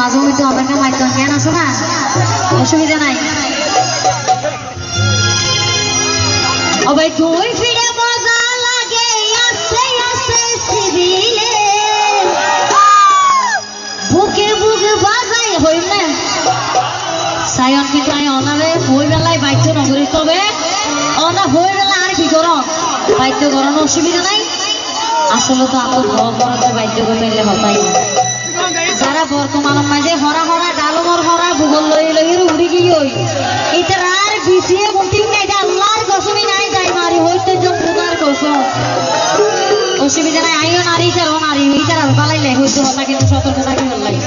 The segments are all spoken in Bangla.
মাঝে মধ্যে আমাকে মাইকন জ্ঞান আছে না, অসুবিধা নাই। ও ভাই তুই ফিরে মজা লাগে আস্তে আস্তে সিবিলে বুকে বুকে বাজাই হইল না সায়ন কিন্তু আমি অনারে হই বেলায় বাইত্য নগরী তবে অনা হই বেলা আর কি করো বাইত্য করানো অসুবিধা নাই। আসলে তো এত ভয় করাতে বাইত্য করতে এলে হতাই যারা বর্তমানের মাঝে হরা হরা ডালমর হরা ভূগোল লই লই উড়ি গিয়ে এটার আর বিসিয়ে মুটিং নাই আল্লাহর কসমই নাই যাই মারি হইতে জন্তুদার কসম অসুবিধা নাই। আইও নারী চারো নারী এইটার আর পালাইলে হইতে হতা কিন্তু সতর্ক থাকি ভাল লাগে।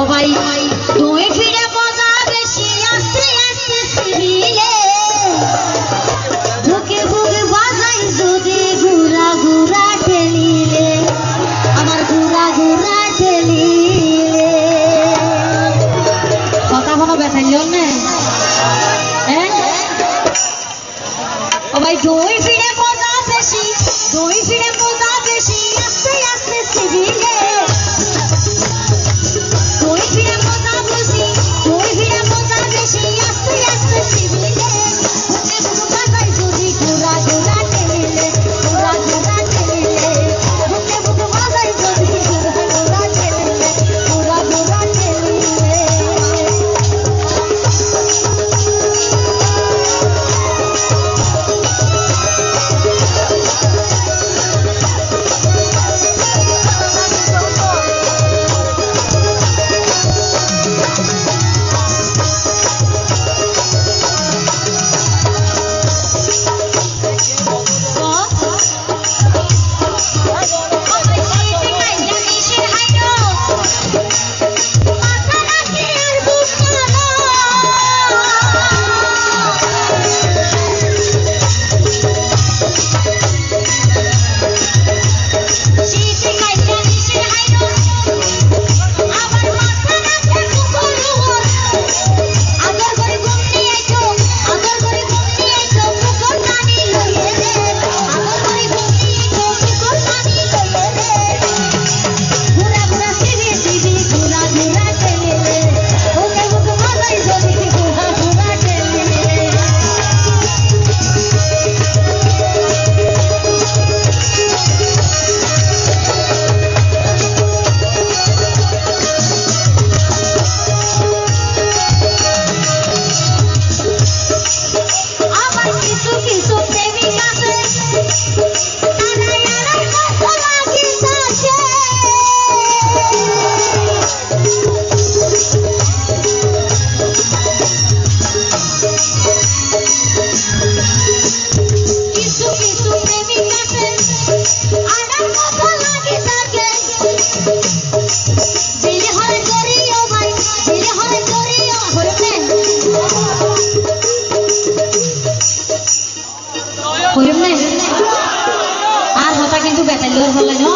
ও ভাই তুই ফিরে মজা বেশি আস্তে আস্তে সিবিলে বুকে বুকে বাজাই যদি ঘুরা ঘুরা ঠেলিলে আমার ঘুরা ঘুরা ঠেলিলে কথা কোনো বেতাইল না। ও ভাই তুই ফিরে মজা বেশি তুই ফিরে মজা বেশি আস্তে আস্তে সিবিলে আর কথা কিন্তু বেতাইল ভালো লাগে।